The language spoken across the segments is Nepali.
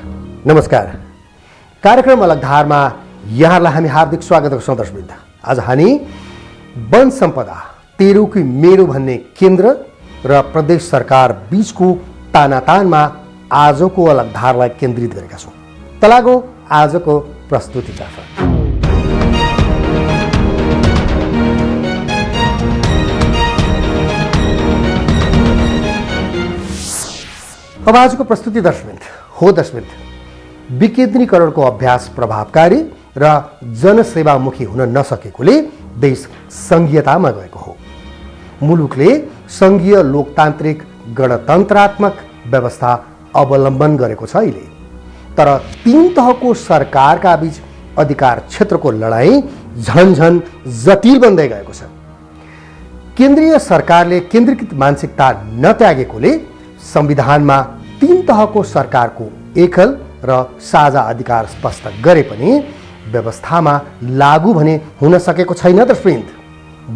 नमस्कार। कार्यक्रम अलग धारमा यहाँलाई हामी हार्दिक स्वागत गर्छौँ। दर्शकवृन्द, आज हामी वन सम्पदा तेरो कि मेरो भन्ने केन्द्र र प्रदेश सरकार बीचको तानातानमा आजको अलग धारलाई केन्द्रित गरेका छौँ। तलागो आजको प्रस्तुतितर्फ। अब आजको प्रस्तुति दर्शकवृन्द, विकेन्द्रीकरणको अभ्यास प्रभावकारी र जनसेवामुखी हुन नसकेकोले देश सङ्घीयतामा गएको हो। मुलुकले सङ्घीय लोकतान्त्रिक गणतन्त्रात्मक व्यवस्था अवलम्बन गरेको छ अहिले। तर तीन तहको सरकारका बीच अधिकार क्षेत्रको लडाईँ झन्झन जटिल बन्दै गएको छ। केन्द्रीय सरकारले केन्द्रीकृत मानसिकता नत्यागेकोले संविधानमा तीन तहको सरकारको एकल र साझा अधिकार स्पष्ट गरे पनि व्यवस्थामा लागू भने हुन सकेको छैन। दर्शकवृन्द,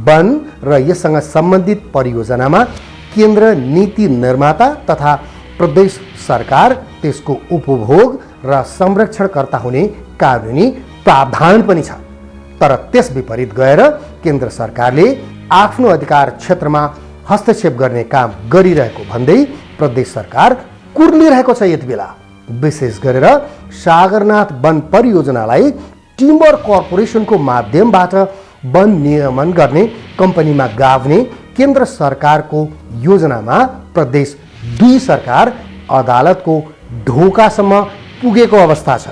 वन र यससँग सम्बन्धित परियोजनामा केन्द्र नीति निर्माता तथा प्रदेश सरकार त्यसको उपभोग र संरक्षणकर्ता हुने कानुनी प्रावधान पनि छ। तर त्यस विपरीत गएर केन्द्र सरकारले आफ्नो अधिकार क्षेत्रमा हस्तक्षेप गर्ने काम गरिरहेको भन्दै प्रदेश सरकार कुर्लिरहेको छ। यति बेला विशेष गरेर सागरनाथ वन परियोजनालाई टिम्बर कर्पोरेसनको माध्यमबाट वन नियमन गर्ने कम्पनीमा गाभ्ने केन्द्र सरकारको योजनामा प्रदेश दुई सरकार अदालतको ढोकासम्म पुगेको अवस्था छ।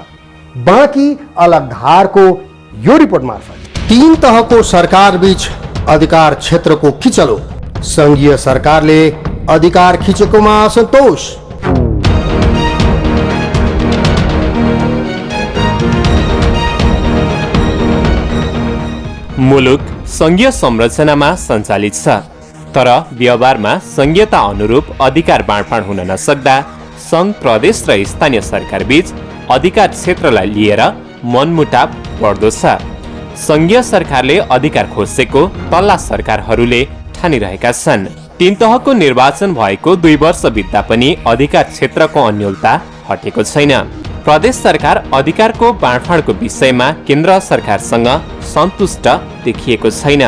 बाँकी अलग धारको यो रिपोर्ट मार्फत तीन तहको सरकार बीच अधिकार क्षेत्रको खिचलो, सङ्घीय सरकारले अधिकार खिचेकोमा असन्तोष। मुलुक सङ्घीय संरचनामा सञ्चालित छ, तर व्यवहारमा सङ्घीयता अनुरूप अधिकार बाँडफाँड हुन नसक्दा सङ्घ, प्रदेश र स्थानीय सरकार बीच अधिकार क्षेत्रलाई लिएर मनमुटाव बढ्दो छ। सङ्घीय सरकारले अधिकार खोजेको तल्ला सरकारहरूले ठानिरहेका छन्। तीन तहको निर्वाचन भएको 2 वर्ष बित्दा पनि अधिकार क्षेत्रको अन्योलता हटेको छैन। प्रदेश सरकार अधिकारको बाँडफाँडको विषयमा केन्द्र सरकारसँग सन्तुष्ट देखिएको छैन।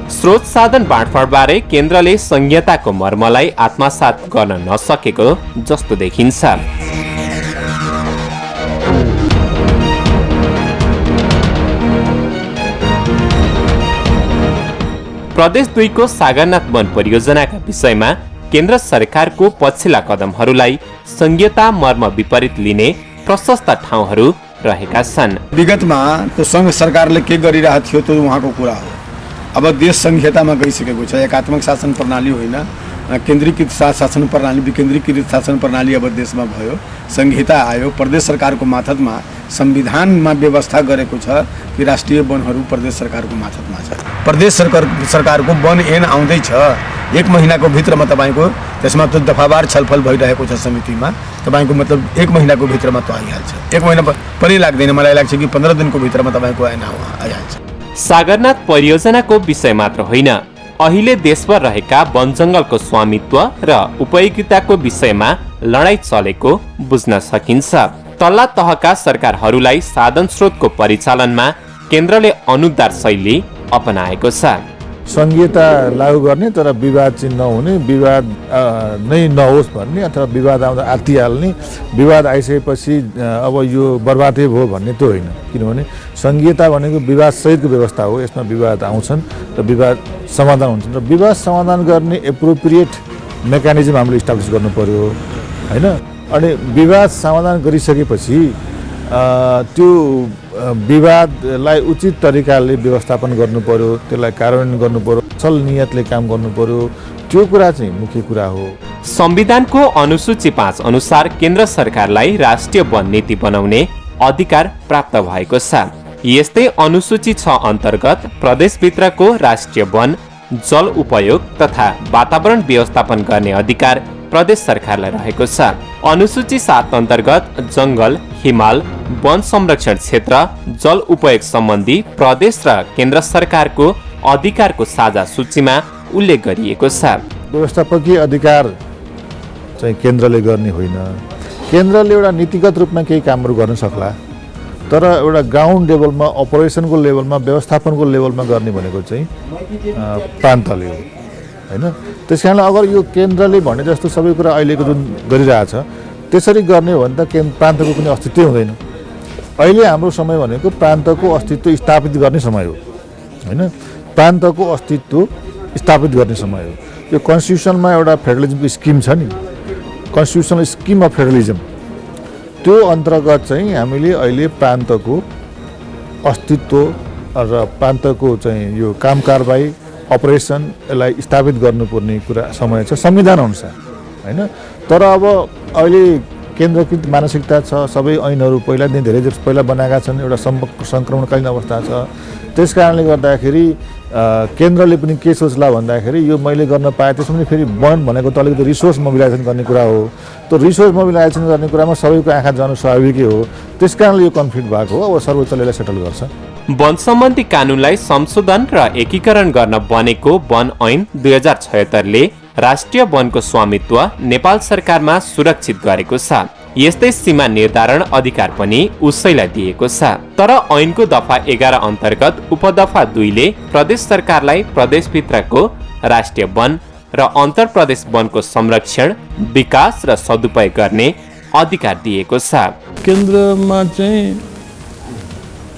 स्रोत साधन बाँडफाँडबारे केन्द्रले सङ्घीयताको मर्मलाई आत्मसात गर्न नसकेको जस्तो देखिन्छ। प्रदेश 2 को सागरनाथ वन परियोजनाका विषयमा केन्द्र सरकारको पछिल्ला कदमहरूलाई सङ्घीयता मर्म विपरीत लिने प्रशस्त ठाउँहरू रहेका छन्। विगतमा त्यो सङ्घ सरकारले के गरिरहेको थियो त्यो उहाँको कुरा हो। अब देश सङ्घीयतामा गइसकेको छ। एकात्मक शासन प्रणाली होइन, केन्द्रीकृत शासन प्रणाली, विकेन्द्रीकृत शासन प्रणाली अब देशमा भयो। सङ्घीयता आयो। प्रदेश सरकारको मातहतमा संविधानमा व्यवस्था गरेको छ कि राष्ट्रिय वनहरू प्रदेश सरकारको मातहतमा छ। प्रदेश सरकारको वन ऐन आउँदैछ। 1 महिनाको भित्रमा तपाईँको त्यसमा त्यो दफावार छलफल भइरहेको छ समितिमा। तपाईँको मतलब 1 महिनाको भित्रमा त्यो आइहाल्छ। 1 महिना पनि लाग्दैन, मलाई लाग्छ कि 15 दिनको भित्रमा तपाईँको ऐन आइहाल्छ। सागरनाथ परियोजनाको विषय मात्र होइन, अहिले देशभर रहेका वन जङ्गलको स्वामित्व र उपयोगिताको विषयमा लडाईँ चलेको बुझ्न सकिन्छ। तल्ला तहका सरकारहरूलाई साधन स्रोतको परिचालनमा केन्द्रले अनुदार शैली अपनाएको छ। सङ्घीयता लागू गर्ने तर विवाद चाहिँ नहुने, विवाद नै नहोस् भन्ने अथवा विवाद आउँदा आत्तिहाल्ने, विवाद आइसकेपछि अब यो बर्बादै भयो भन्ने त्यो होइन। किनभने सङ्घीयता भनेको विवाद सहितको व्यवस्था हो। यसमा विवाद आउँछन् र विवाद समाधान हुन्छन् र विवाद समाधान गर्ने एप्रोप्रिएट मेकानिजम हामीले इस्टाब्लिस गर्नु पर्यो होइन। अनि विवाद समाधान गरिसकेपछि त्यो विवादलाई उचित तरिकाले व्यवस्थापन गर्नु पर्यो, त्यसलाई कार्यान्वयन गर्नु पर्यो, असल नियतले काम गर्नु पर्यो। त्यो कुरा चाहिँ मुख्य कुरा हो। संविधानको अनुसूची 5 अनुसार केन्द्र सरकारलाई राष्ट्रिय वन नीति बनाउने अधिकार प्राप्त भएको छ। यस्तै अनुसूची 6 अन्तर्गत प्रदेशभित्रको राष्ट्रिय वन, जल उपयोग तथा वातावरण व्यवस्थापन गर्ने अधिकार प्रदेश सरकारलाई रहेको छ। अनुसूची 7 अन्तर्गत जंगल, हिमाल, वन संरक्षण क्षेत्र, जल उपयोग सम्बन्धी प्रदेश र केन्द्र सरकारको अधिकारको साझा सूचीमा उल्लेख गरिएको छ। व्यवस्थापकीय अधिकार चाहिँ केन्द्रले गर्ने होइन, केन्द्रले एउटा नीतिगत रूपमा केही कामहरू गर्न सक्ला, तर एउटा ग्राउन्ड लेभलमा अपरेसनको लेभलमा व्यवस्थापनको लेभलमा गर्ने भनेको चाहिँ प्रान्तले हो होइन। त्यस कारणले अगर यो केन्द्रले भने जस्तो सबै कुरा अहिलेको जुन गरिरहेछ त्यसरी गर्ने हो भने त प्रान्तको कुनै अस्तित्वै हुँदैन। अहिले हाम्रो समय भनेको प्रान्तको अस्तित्व स्थापित गर्ने समय हो होइन, प्रान्तको अस्तित्व स्थापित गर्ने समय हो। यो कन्स्टिट्युसनमा एउटा फेडरलिजमको स्किम छ नि, कन्स्टिट्युसनल स्किम अफ फेडरलिजम, त्यो अन्तर्गत चाहिँ हामीले अहिले प्रान्तको अस्तित्व र प्रान्तको चाहिँ यो काम कारबाही अपरेसन यसलाई स्थापित गर्नुपर्ने कुरा समय छ संविधान अनुसार होइन। तर अब अहिले केन्द्रकृत मानसिकता छ, सबै ऐनहरू पहिलादेखि धेरै पहिला बनाएका छन्, एउटा सङ्क्रमणकालीन अवस्था छ। त्यस कारणले गर्दाखेरि केन्द्रले पनि के सोच्ला भन्दाखेरि यो मैले गर्न पाएँ, त्यसमा फेरि वन भनेको त अलिकति रिसोर्स मोबिलाइजेसन गर्ने कुरा हो, त्यो रिसोर्स मोबिलाइजेसन गर्ने कुरामा सबैको आँखा जानु स्वाभाविकै हो। त्यस कारणले यो कन्फ्लिक्ट भएको हो। अब सर्वोच्चले यसलाई सेटल गर्छ। वन सम्बन्धी कानुनलाई संशोधन र एकीकरण गर्न बनेको वन ऐन 2076ले राष्ट्रिय वनको स्वामित्व नेपाल सरकारमा सुरक्षित गरेको छ। यस्तै सीमा निर्धारण अधिकार पनि उसैलाई दिएको छ। तर ऐनको दफा 11 अन्तर्गत उपदफा 2ले प्रदेश सरकारलाई प्रदेशभित्रको राष्ट्रिय वन र अन्तर प्रदेश वनको संरक्षण, विकास र सदुपयोग गर्ने अधिकार दिएको छ। केन्द्रमा चाहिँ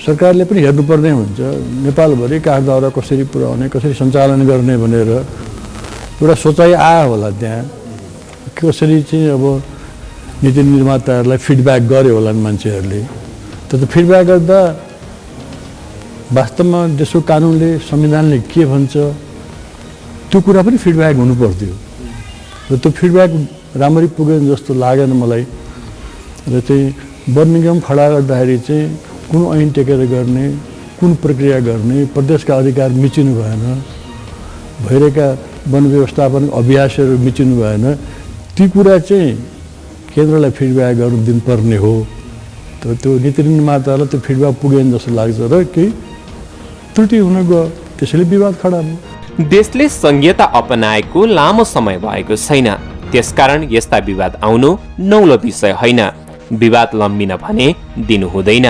सरकारले पनि हेर्नुपर्ने हुन्छ नेपालभरि काठ दाउरा कसरी पुर्याउने, कसरी सञ्चालन गर्ने भनेर एउटा सोचाइ आयो होला। त्यहाँ कसरी चाहिँ अब नीति निर्माताहरूलाई फिडब्याक गर्यो होला मान्छेहरूले। तर फिडब्याक गर्दा वास्तवमा देशको कानुनले संविधानले के भन्छ त्यो कुरा पनि फिडब्याक हुनु पर्थ्यो र त्यो फिडब्याक राम्ररी पुगेन जस्तो लागेन मलाई। र चाहिँ वन निगम खडा गर्दाखेरि चाहिँ कुन ऐन टेकेर गर्ने, कुन प्रक्रिया गर्ने, प्रदेशका अधिकार मिचिनु भएन, भइरहेका वन व्यवस्थापन अभ्यासहरू मिचिनु भएन। ती कुरा चाहिँ केन्द्रलाई फिडब्याक गर्नु दिनुपर्ने हो। त्यो नीति निर्मातालाई त्यो फिडब्याक पुगेन जस्तो लाग्छ र केही त्रुटि हुन गयो, त्यसैले विवाद खडा भयो। देशले संघीयता अपनाएको लामो समय भएको छैन, त्यसकारण यस्ता विवाद आउनु नौलो विषय होइन। विवाद लम्बिन भने दिनु हुँदैन।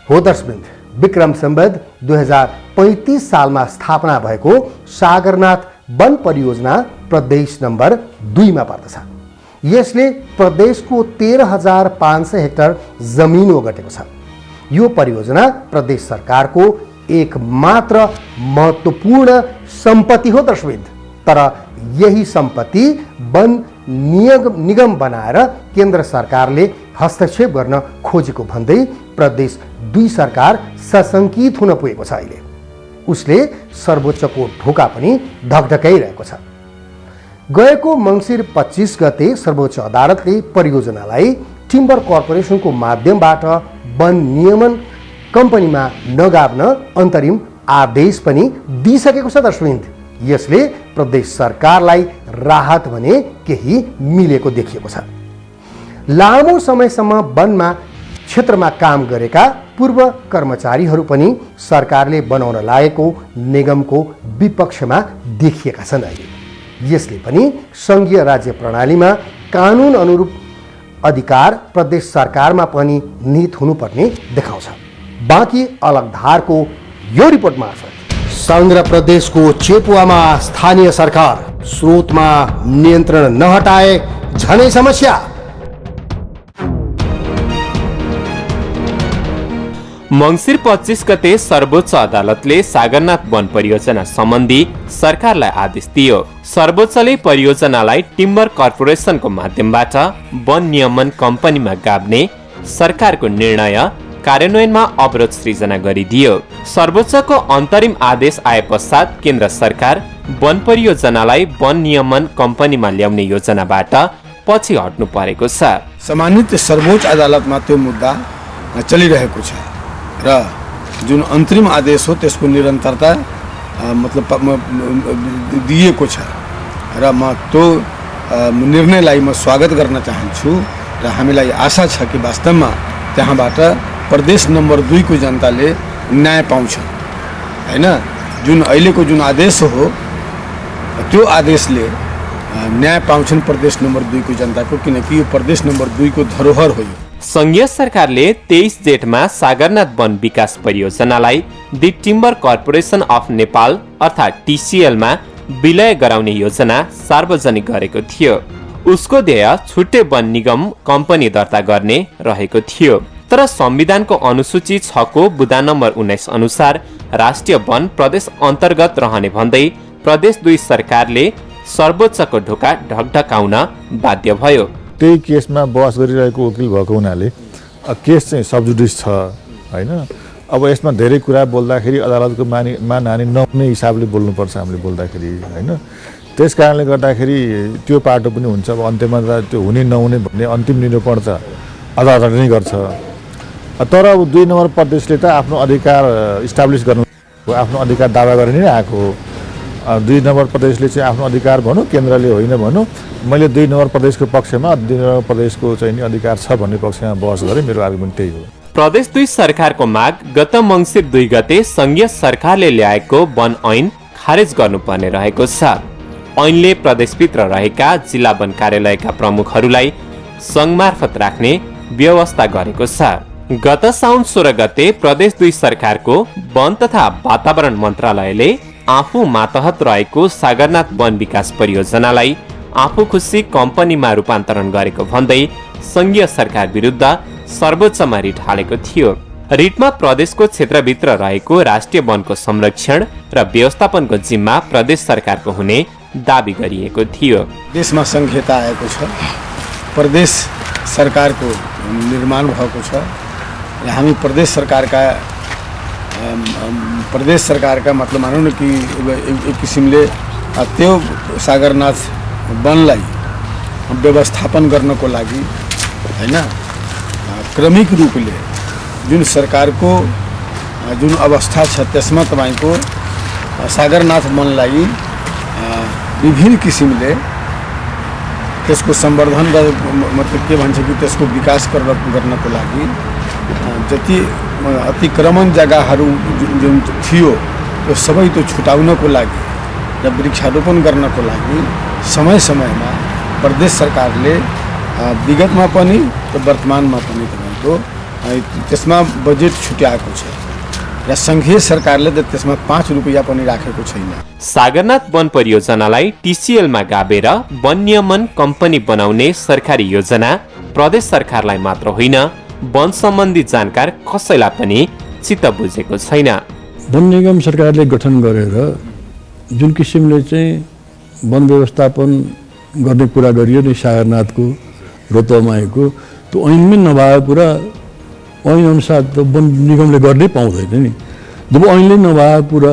हो दर्शकवृन्द, विक्रम सम्वत 2035 सालमा स्थापना भएको सागरनाथ वन परियोजना प्रदेश नम्बर 2 मा पर्दछ। यसले प्रदेशको 13,500 हेक्टर जमिन ओगटेको छ। यो परियोजना प्रदेश सरकारको एक मात्र महत्त्वपूर्ण सम्पत्ति हो दर्शकवृन्द। तर यही सम्पत्ति वन निगम बनाएर केन्द्र सरकारले हस्तक्षेप गर्न खोजेको भन्दै प्रदेश 2 सरकार सशङ्कित हुन पुगेको छ। अहिले उसले सर्वोच्चको ढोका पनि ढकढकाइरहेको छ। गएको मङ्सिर 25 गते सर्वोच्च अदालतले परियोजनालाई टिम्बर कर्पोरेसनको माध्यमबाट वन नियमन कम्पनीमा नगाभ्न अन्तरिम आदेश पनि दिइसकेको छ दर्शकवृन्द। यसले प्रदेश सरकारलाई राहत भने केही मिलेको देखिएको छ। लामो समयसम्म वनमा क्षेत्रमा काम गरेका पूर्व कर्मचारीहरू पनि सरकारले बनाउन लागेको निगमको विपक्षमा देखिएका छन्। अहिले यसले पनि सङ्घीय राज्य प्रणालीमा कानुन अनुरूप अधिकार प्रदेश सरकारमा पनि निहित हुनुपर्ने देखाउँछ। बाँकी अलग धारको यो रिपोर्ट मार्फत सङ्घ र प्रदेशको चेपुवामा स्थानीय सरकार स्रोतमा नियन्त्रण नहटाए झनै समस्या। मङ्सिर 25 गते सर्वोच्च अदालतले सागरनाथ वन परियोजना सम्बन्धी सरकारलाई आदेश दियो। सर्वोच्चले परियोजनालाई टिम्बर कर्पोरेसनको माध्यमबाट वन नियमन कम्पनीमा गाभ्ने सरकारको निर्णय कार्यान्वयनमा अवरोध सृजना गरिदियो। सर्वोच्चको अन्तरिम आदेश आए पश्चात केन्द्र सरकार वन परियोजनालाई वन नियमन कम्पनीमा ल्याउने योजनाबाट पछि हट्नु परेको छ। सम्मानित सर्वोच्च अदालतमा त्यो मुद्दा चलिरहेको छ र जुन अन्तरिम आदेश हो त्यसको निरन्तरता मतलब दिएको छ र म त्यो निर्णयलाई म स्वागत गर्न चाहन्छु र र हामीलाई आशा छ कि वास्तवमा त्यहाँबाट प्रदेश नम्बर 2 को जनताले न्याय पाउँछ हैन। जुन अहिलेको जुन आदेश हो त्यो आदेशले न्याय पाउँछन् प्रदेश नम्बर 2 को जनताको, किनकि यो प्रदेश नम्बर 2 को धरोहर हो। संघीय सरकारले 23 जेठमा सागरनाथ वन विकास परियोजनालाई the timber corporation of Nepal अर्थात् टिसिएलमा विलय गराउने योजना सार्वजनिक गरेको थियो। उसको ध्येय छुट्टै वन निगम कम्पनी दर्ता गर्ने रहेको थियो। तर संविधानको अनुसूची 6 को बुदा नम्बर 19 अनुसार राष्ट्रिय वन प्रदेश अन्तर्गत रहने भन्दै प्रदेश 2 सरकारले सर्वोच्चको ढोका ढकढकाउन बाध्य भयो। त्यही केसमा बहस गरिरहेको वकिल भएको हुनाले केस चाहिँ सबजुडिस छ हैन। अब यसमा धेरै कुरा बोल्दाखेरि अदालतको मानहानि नहुने हिसाबले बोल्नुपर्छ हामीले बोल्दाखेरि हैन। त्यस कारणले गर्दाखेरि त्यो पाटो पनि हुन्छ। अब अन्त्यमा त्यो हुने नहुने भन्ने अन्तिम निरूपण त अदालतले नै गर्छ। तर अब 2 नम्बर प्रदेशले त आफ्नो अधिकार इस्टाब्लिस गर्नु, आफ्नो अधिकार दावा गरेर नै आएको हो। 2 नम्बर प्रदेशले चाहिँ आफ्नो अधिकार भनौँ, केन्द्रले होइन भनौँ। मैले 2 नम्बर प्रदेशको पक्षमा 2 नम्बर प्रदेशको चाहिँ अधिकार छ भन्ने पक्षमा बहस गरेँ। मेरो आर्गुमेन्ट त्यही हो। प्रदेश 2 सरकारको माग गत मङ्सिर 2 गते संघीय सरकारले ल्याएको वन ऐन खारेज गर्नुपर्ने रहेको छ। ऐनले प्रदेशभित्र रहेका जिल्ला वन कार्यालयका प्रमुखहरूलाई सङ्घ मार्फत राख्ने व्यवस्था गरेको छ। गत साउन 16 गते प्रदेश 2 सरकारको वन तथा वातावरण मन्त्रालयले आफू मातहत रहेको सागरनाथ वन विकास परियोजनालाई आफू खुसी कम्पनीमा रूपान्तरण गरेको भन्दै संघीय सरकार विरुद्ध सर्वोच्चमा रिट हालेको थियो। रिटमा प्रदेशको क्षेत्रभित्र रहेको राष्ट्रिय वनको संरक्षण र व्यवस्थापनको जिम्मा प्रदेश सरकारको हुने दाबी गरिएको थियो। देशमा संहिता आएको छ, प्रदेश सरकारको निर्माण भएको छ। हामी प्रदेश सरकारका मतलब मानौँ न कि एक किसिमले त्यो सागरनाथ वनलाई व्यवस्थापन गर्नको लागि हैन क्रमिक रूपले जुन सरकारको जुन अवस्था छ त्यसमा तपाईको सागरनाथ वनलाई विभिन्न किसिमले त्यसको सम्वर्धन मतलब के भन्छ कि त्यसको विकास गर्नको लागि जति अतिक्रमण जग्गाहरू जुन थियो त्यो सबै त्यो छुटाउनको लागि र वृक्षारोपण गर्नको लागि समय समयमा प्रदेश सरकारले विगतमा पनि र वर्तमानमा पनि तपाईँको त्यसमा बजेट छुट्याएको छ र संघीय सरकारले त त्यसमा 5 रुपैयाँ पनि राखेको छैन। सागरनाथ वन परियोजनालाई टिसिएलमा गाबेर वन नियमन कम्पनी बनाउने सरकारी योजना प्रदेश सरकारलाई मात्र होइन वन सम्बन्धी जानकार कसैलाई पनि चित्त बुझेको छैन। वन निगम सरकारले गठन गरेर जुन किसिमले चाहिँ वन व्यवस्थापन गर्ने कुरा गरियो नि सागरनाथको रोतोमाईको त्यो ऐनमै नभएको कुरा ऐन अनुसार त वन निगमले गर्नै पाउँदैन नि। जब ऐनले नभएको कुरा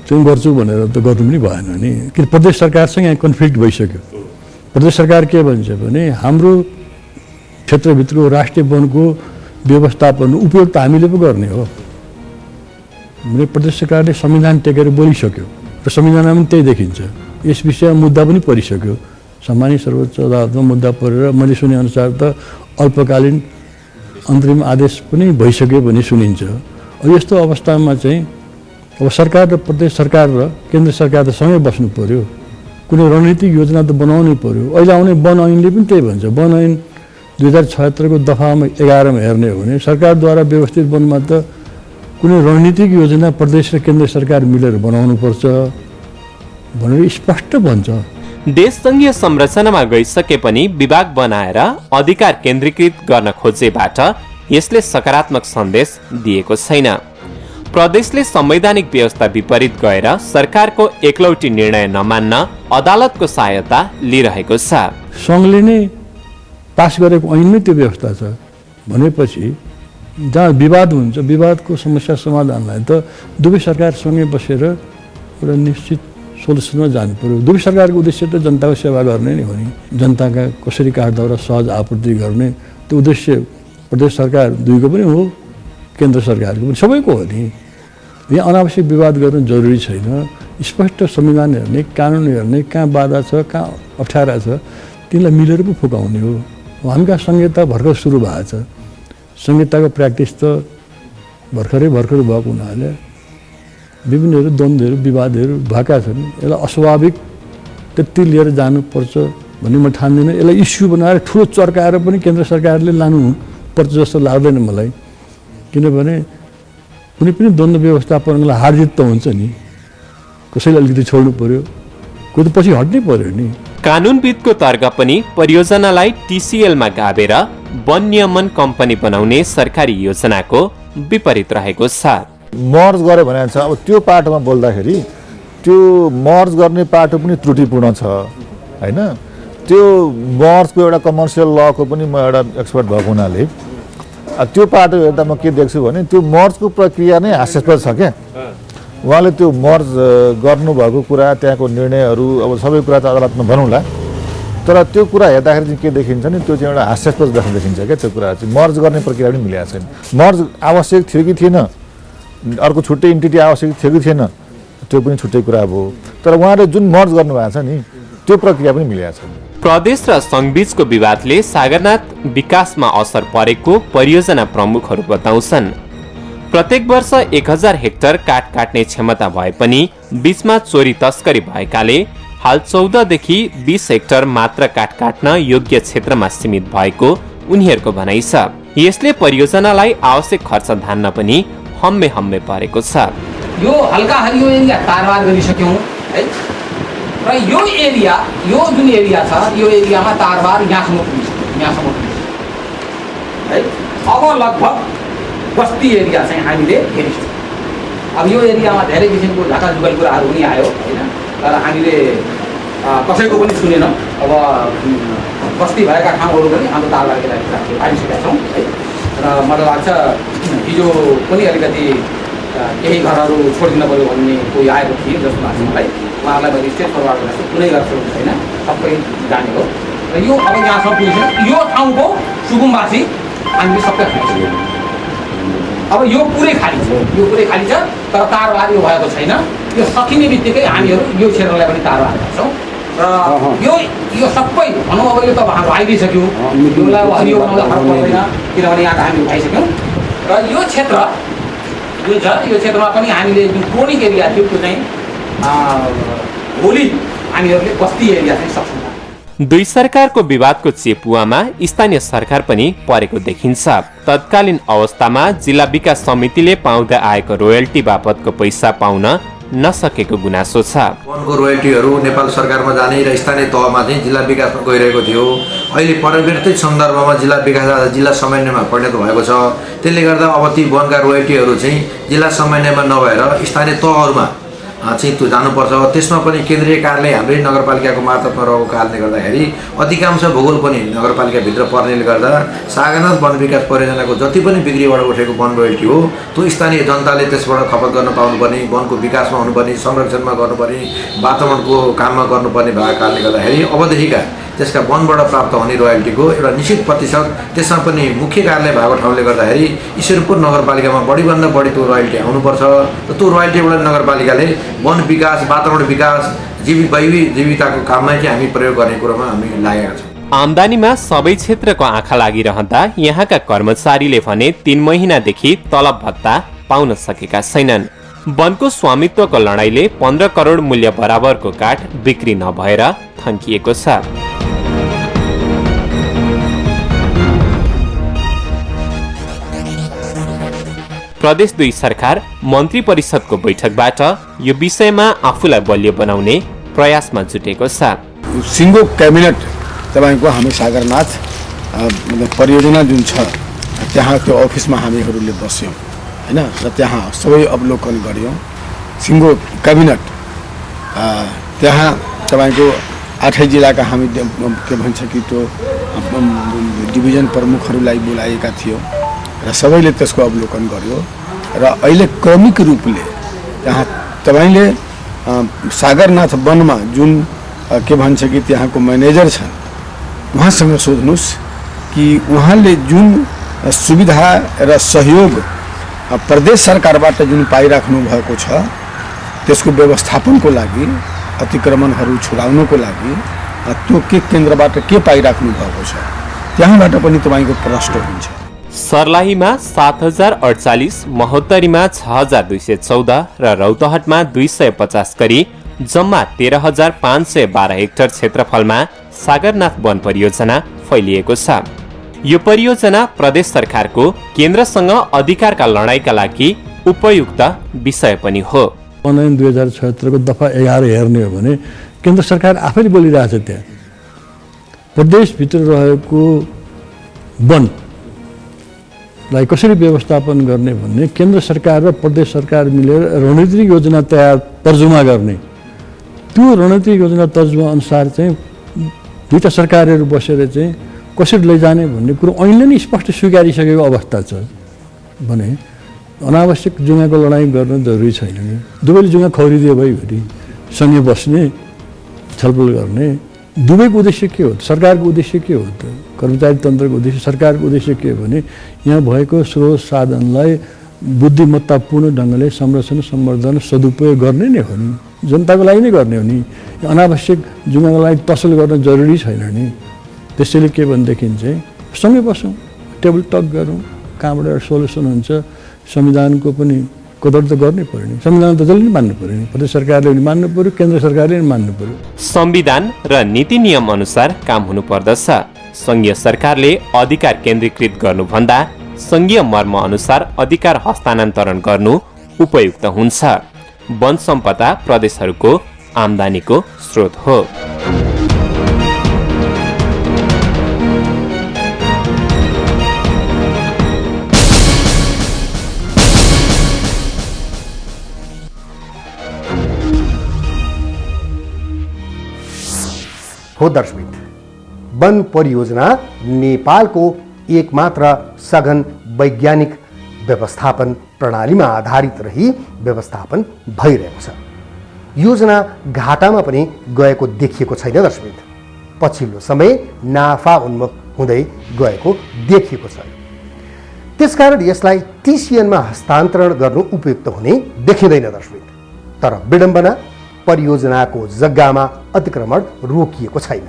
चाहिँ गर्छु भनेर त गर्नु पनि भएन नि, किन प्रदेश सरकारसँग यहाँ कन्फ्लिक्ट भइसक्यो। प्रदेश सरकार के भन्छ भने हाम्रो क्षेत्रभित्रको राष्ट्रिय वनको व्यवस्थापन उपयोग त हामीले पो गर्ने हो। प्रदेश सरकारले संविधान टेकेर बोलिसक्यो र संविधानमा पनि त्यही देखिन्छ। यस विषयमा मुद्दा पनि परिसक्यो, सामान्य सर्वोच्च अदालतमा मुद्दा परेर मैले सुनेअनुसार त अल्पकालीन अन्तरिम आदेश पनि भइसक्यो भन्ने सुनिन्छ। यस्तो अवस्थामा चाहिँ अब सरकार र प्रदेश सरकार र केन्द्र सरकार त सँगै बस्नु पर्यो, कुनै रणनीतिक योजना त बनाउनै पर्यो। अहिले आउने वन ऐनले पनि त्यही भन्छ। वन ऐन 2076 को दफामा 11 मा हेर्ने हो भने सरकारद्वारा व्यवस्थित वनमा त कुनै रणनीतिक योजना प्रदेश र केन्द्र सरकार मिलेर बनाउनुपर्छ भनेर स्पष्ट भन्छ। देश संघीय संरचनामा गइसके पनि विभाग बनाएर अधिकार केन्द्रीकृत गर्न खोजेबाट यसले सकारात्मक सन्देश दिएको छैन। प्रदेशले संवैधानिक व्यवस्था विपरीत गएर सरकारको एकलौटी निर्णय नमान्न अदालतको सहायता लिइरहेको छ। सङ्घले नै पास गरेको ऐनमै त्यो व्यवस्था छ भनेपछि जहाँ विवाद हुन्छ विवादको समस्या समाधानलाई त दुवै सरकारसँगै बसेर एउटा निश्चित सोल्युसनमा जानु पर्यो। दुवै सरकारको उद्देश्य त जनताको सेवा गर्ने नै हो नि, जनताका कसरी काठद्वारा सहज आपूर्ति गर्ने त्यो उद्देश्य प्रदेश सरकार दुईको पनि हो, केन्द्र सरकारको पनि सबैको हो नि। यहाँ अनावश्यक विवाद गर्नु जरुरी छैन। स्पष्ट संविधान हेर्ने, कानुन हेर्ने, कहाँ बाधा छ, कहाँ अप्ठ्यारा छ, तिनलाई मिलेर पो फुकाउने हो। हामीका संहिता भर्खर सुरु भएको छ। संहिताको प्र्याक्टिस त भर्खरै भएको हुनाले विभिन्न द्वन्द्वहरू विवादहरू भएका छन्। यसलाई अस्वाभाविक त्यति लिएर जानुपर्छ भन्ने म ठान्दिनँ। यसलाई इस्यु बनाएर ठुलो चर्काएर पनि केन्द्र सरकारले लानुपर्छ जस्तो लाग्दैन मलाई। किनभने कुनै पनि द्वन्द्व व्यवस्थापनलाई हारजित त हुन्छ नि, कसैले अलिकति छोड्नु पर्यो, कोही त पछि हट्नै पर्यो नि। कानुनविदको तर्क पनि परियोजनालाई टिसिएलमा गाभेर वन नियमन कम्पनी बनाउने सरकारी योजनाको विपरीत रहेको छ। मर्ज गर्यो भने छ, अब त्यो पाटोमा बोल्दाखेरि त्यो मर्ज गर्ने पाटो पनि त्रुटिपूर्ण छ हैन। त्यो मर्जको एउटा कमर्सियल लको पनि म एउटा एक्सपर्ट भएको हुनाले त्यो पाटो हेर्दा म के देख्छु भने त्यो मर्जको प्रक्रिया नै हास्यास्पद छ क्या। उहाँले त्यो मर्ज गर्नुभएको कुरा, त्यहाँको निर्णयहरू, अब सबै कुरा त अदालतमा भनौँला, तर त्यो कुरा हेर्दाखेरि चाहिँ के देखिन्छ नि, त्यो चाहिँ एउटा हास्यास्पद जस्तो देखिन्छ क्या। त्यो कुरा चाहिँ मर्ज गर्ने प्रक्रिया पनि मिलेको छैन। मर्ज आवश्यक थियो कि थिएन, अर्को छुट्टै इन्टिटी आवश्यक थियो कि थिएन, त्यो पनि छुट्टै कुरा भयो। तर उहाँले जुन मर्ज गर्नुभएको छ नि, त्यो प्रक्रिया पनि मिलेको छैन। प्रदेश र सङ्घबीचको विवादले सागरनाथ विकासमा असर परेको परियोजना प्रमुखहरू बताउँछन्। प्रत्येक वर्ष 1000 हेक्टर काठ काट्ने क्षमता भए पनि बीचमा चोरी तस्करी भएकाले हाल 14 देखि 20 हेक्टर मात्र काठ काट्न योग्य क्षेत्रमा सीमित भएको उनीहरूको भनाइ छ। यसले परियोजनालाई आवश्यक खर्च धान्न पनि हम्मे परेको छ। यो हल्का हरियो एरिया तारबार गरिसक्यौँ है, र यो एरिया, यो जुन एरिया छ, यो एरियामा तारबार यहाँसम्म पुगिसक्यो है। अब लगभग बस्ती एरिया चाहिँ हामीले हेरिसक्यौँ। अब यो एरियामा धेरै किसिमको झाकाझुकाइ कुराहरू पनि आयो होइन, तर हामीले कसैको पनि सुनेन। अब बस्ती भएका ठाउँहरू पनि हाम्रो तारबारका लागि पाइसकेका छौँ है। र मलाई लाग्छ हिजो पनि अलिकति केही घरहरू छोडिदिनु पऱ्यो भन्ने कोही आएको थिए जस्तो लाग्छ मलाई। उहाँहरूलाई मैले स्टेट फरवार्ड गरेको छु, कुनै घर छोड्नु छैन, सबै जाने हो। र यो अब यहाँसम्म पुगिसक्यो। यो ठाउँको सुकुम्बासी हामीले सबै खाइसक्यौँ। अब यो पुरै खाली छ, यो पुरै खाली छ, तर तारबार यो भएको छैन। यो सकिने बित्तिकै हामीहरू यो क्षेत्रलाई पनि तारबार गर्छौँ। र यो सबै भनौँ अब यो त हाम्रो आइदिइसक्यो, योलाई अब हरियो बनाउँदा फरक पर्दैन किनभने यहाँ त हामी उठाइसक्यौँ। र यो क्षेत्र जुन छ, यो क्षेत्रमा पनि हामीले जुन क्रोनिक एरिया थियो त्यो चाहिँ भोलि हामीहरूले बस्ती एरिया चाहिँ सक्छौँ। दुई सरकारको विवादको चेपुवामा स्थानीय सरकार पनि परेको देखिन्छ। तत्कालीन अवस्थामा जिल्ला विकास समितिले पाउँदै आएको रोयल्टी बापतको पैसा पाउन नसकेको गुनासो छ। वनको रोयल्टीहरू नेपाल सरकारमा जाने र स्थानीय तहमा चाहिँ जिल्ला विकासमा गइरहेको थियो। अहिले परिवर्तित सन्दर्भमा जिल्ला विकास जिल्ला समन्वयमा परिणत भएको छ। त्यसले गर्दा अब ती वनका रोयल्टीहरू चाहिँ जिल्ला समन्वयमा नभएर स्थानीय तहहरूमा चाहिँ त्यो जानुपर्छ। त्यसमा पनि केन्द्रीय कार्यालय हाम्रै नगरपालिकाको मार्फतमा रहेको कारणले गर्दाखेरि अधिकांश भूगोल पनि नगरपालिकाभित्र पर्नेले गर्दा सागरनाथ वन विकास परियोजनाको जति पनि बिक्रीबाट उठेको वन रोयल्टी हो त्यो स्थानीय जनताले त्यसबाट खपत गर्न पाउनुपर्ने, वनको विकासमा हुनुपर्ने, संरक्षणमा गर्नुपर्ने, वातावरणको काममा गर्नुपर्ने भएको कारणले गर्दाखेरि अबदेखिका त्यसका वनबाट प्राप्त हुने रोयल्टीको एउटा निश्चित प्रतिशत त्यसमा पनि मुख्य कार्यालय भएको ठाउँले गर्दाखेरि ईश्वरपुर नगरपालिकामा बढीभन्दा बढी त्यो रोयल्टी आउनुपर्छ। र त्यो रोयल्टीबाट नगरपालिकाले वन विकास, वातावरण विकास, जीविताको काममा चाहिँ हामी प्रयोग गर्ने कुरोमा हामी लागेका छौँ। आम्दानीमा सबै क्षेत्रको आँखा लागिरहँदा यहाँका कर्मचारीले भने 3 महिनादेखि तलब भत्ता पाउन सकेका छैनन्। वनको स्वामित्वको लडाईँले 15 करोड मूल्य बराबरको काठ बिक्री नभएर थन्किएको छ। प्रदेश 2 सरकार मन्त्री परिषदको बैठकबाट यो विषयमा आफूलाई बलियो बनाउने प्रयासमा जुटेको छ। सिङ्गो क्याबिनेट तपाईँको हामी सागरनाथ परियोजना जुन छ त्यहाँ त्यो अफिसमा हामीहरूले बस्यौँ होइन, र त्यहाँ सबै अवलोकन गऱ्यौँ। सिङ्गो क्याबिनेट त्यहाँ तपाईँको 8 जिल्लाका हामी के भन्छ कि त्यो डिभिजन प्रमुखहरूलाई बोलाएका थियो र सबैले त्यसको अवलोकन गर्यो। र अहिले क्रमिक रूपले त्यहाँ तपाईँले सागरनाथ वनमा जुन के भन्छ कि त्यहाँको म्यानेजर छन् उहाँसँग सोध्नुहोस् कि उहाँले जुन सुविधा र सहयोग प्रदेश सरकारबाट जुन पाइराख्नु भएको छ त्यसको व्यवस्थापनको लागि, अतिक्रमणहरू छुडाउनको लागि त्यो के केन्द्रबाट के पाइराख्नु भएको छ त्यहाँबाट पनि तपाईँको प्रष्ट हुन्छ। सर्लाहीमा 7048, महोत्तरीमा 6214 र रौतहटमा 250 गरी जम्मा 13512 हेक्टर क्षेत्रफलमा सागरनाथ वन परियोजना फैलिएको छ। यो परियोजना प्रदेश सरकारको केन्द्रसँग अधिकारका लडाईँका लागि उपयुक्त विषय पनि हो। ऐन 2076 को दफा 11 हेर्ने हो भने केन्द्र सरकार आफैले बोलिरहेछ त्यहाँ प्रदेशभित्र रहेको वनलाई कसरी व्यवस्थापन गर्ने भन्ने केन्द्र सरकार र प्रदेश सरकार मिलेर रणनीतिक योजना तर्जुमा गर्ने। त्यो रणनीतिक योजना तर्जुमा अनुसार चाहिँ दुईटा सरकारहरू बसेर चाहिँ कसरी लैजाने भन्ने कुरो ऐनले नै स्पष्ट स्वीकारिसकेको अवस्था छ भने अनावश्यक जुङ्गाको लडाइँ गर्न जरुरी छैन नि। दुवैले जुङ्गा खौरिदियो भइभरि सँगै बस्ने छलफल गर्ने दुवैको उद्देश्य के हो? सरकारको उद्देश्य के हो त? कर्मचारी तन्त्रको उद्देश्य, सरकारको उद्देश्य के हो भने यहाँ भएको स्रोत साधनलाई बुद्धिमत्तापूर्ण ढङ्गले संरक्षण सम्वर्धन सदुपयोग गर्ने नै हो नि, जनताको लागि नै गर्ने हो नि। अनावश्यक जुङ्गाको लागि तसल गर्न जरुरी छैन नि। त्यसैले के भनेदेखि चाहिँ सँगै बसौँ, टेबल टक गरौँ, कहाँबाट एउटा सोल्युसन हुन्छ। संविधानको पनि कदर त गर्नै पर्यो नि, संविधान त जसले पनि मान्नु पर्यो नि, प्रदेश सरकारले पनि मान्नु पर्यो, केन्द्र सरकारले पनि मान्नु पर्यो। संविधान र नीति नियम अनुसार काम हुनुपर्दछ। संघीय सरकारले अधिकार केन्द्रीकृत गर्नुभन्दा संघीय मर्म अनुसार अधिकार हस्तान्तरण गर्नु उपयुक्त हुन्छ। वन सम्पदा प्रदेशहरूको आम्दानीको स्रोत हो। हो दर्शक, वन परियोजना नेपालको एकमात्र सघन वैज्ञानिक व्यवस्थापन प्रणालीमा आधारित रही व्यवस्थापन भइरहेको छ। योजना घाटामा पनि गएको देखिएको छैन दर्शक। पछिल्लो समय नाफा उन्मुख हुँदै गएको देखिएको छ। त्यसकारण यसलाई टिसिएनमा हस्तान्तरण गर्नु उपयुक्त हुने देखिँदैन दर्शक। तर विडम्बना, परियोजनाको जग्गामा अतिक्रमण रोकिएको छैन।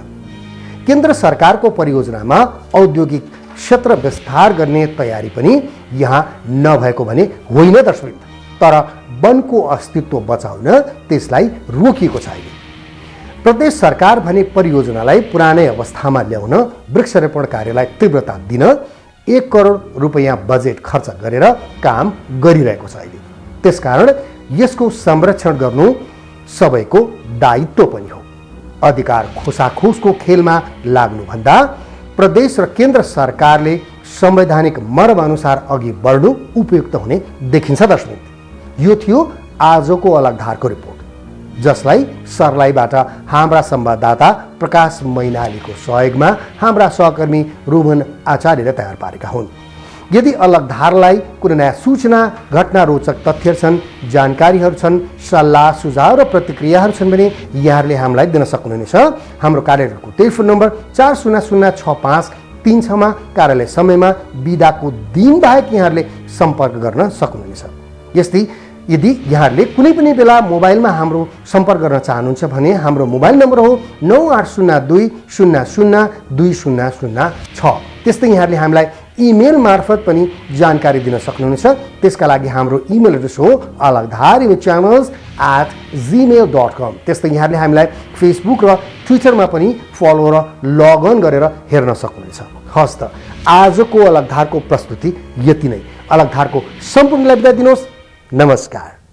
केन्द्र सरकारको परियोजनामा औद्योगिक क्षेत्र विस्तार गर्ने तयारी पनि यहाँ नभएको भने होइन दर्शक। तर वनको अस्तित्व बचाउन त्यसलाई रोकिएको छैन। प्रदेश सरकार भने परियोजनालाई पुरानै अवस्थामा ल्याउन वृक्षारोपण कार्यलाई तीव्रता दिन 1 करोड रुपैयाँ बजेट खर्च गरेर काम गरिरहेको छ अहिले। त्यसकारण यसको संरक्षण गर्नु सबैको दायित्व पनि हो। अधिकार खुसाखुसको खेलमा लाग्नुभन्दा प्रदेश र केन्द्र सरकारले संवैधानिक मर्म अनुसार अघि बढ्नु उपयुक्त हुने देखिन्छ दर्शक। यो थियो आजको अलगधारको रिपोर्ट, जसलाई सर्लाहीबाट हाम्रा संवाददाता प्रकाश मैनालीको सहयोगमा हाम्रा सहकर्मी रोहन आचार्यले तयार पारेका हुन्। यदि अलगधारलाई कुनै नयाँ सूचना, घटना, रोचक तथ्यहरू छन्, जानकारीहरू छन्, सल्लाह सुझाव र प्रतिक्रियाहरू छन् भने यहाँहरूले हामीलाई दिन सक्नुहुनेछ। हाम्रो कार्यालयको टेलिफोन नम्बर 400536 मा कार्यालय समयमा बिदाको दिन बाहेक यहाँहरूले सम्पर्क गर्न सक्नुहुनेछ। यस्तै यदि यहाँहरूले कुनै पनि बेला मोबाइलमा हाम्रो सम्पर्क गर्न चाहनुहुन्छ भने हाम्रो मोबाइल नम्बर हो 9802002006। त्यस्तै यहाँहरूले हामीलाई इमेल मार्फत पनि जानकारी दिन सक्नुहुनेछ। त्यसका लागि हाम्रो इमेल एड्रेस हो alagdharchannels@gmail.com। त्यस्तै यहाँहरूले हामीलाई फेसबुक र ट्विटरमा पनि फलो र लगअन गरेर हेर्न सक्नुहुनेछ। हस् त, आजको अलगधारको प्रस्तुति यति नै। अलगधारको सम्पूर्णलाई बिदा दिनुहोस्। नमस्कार।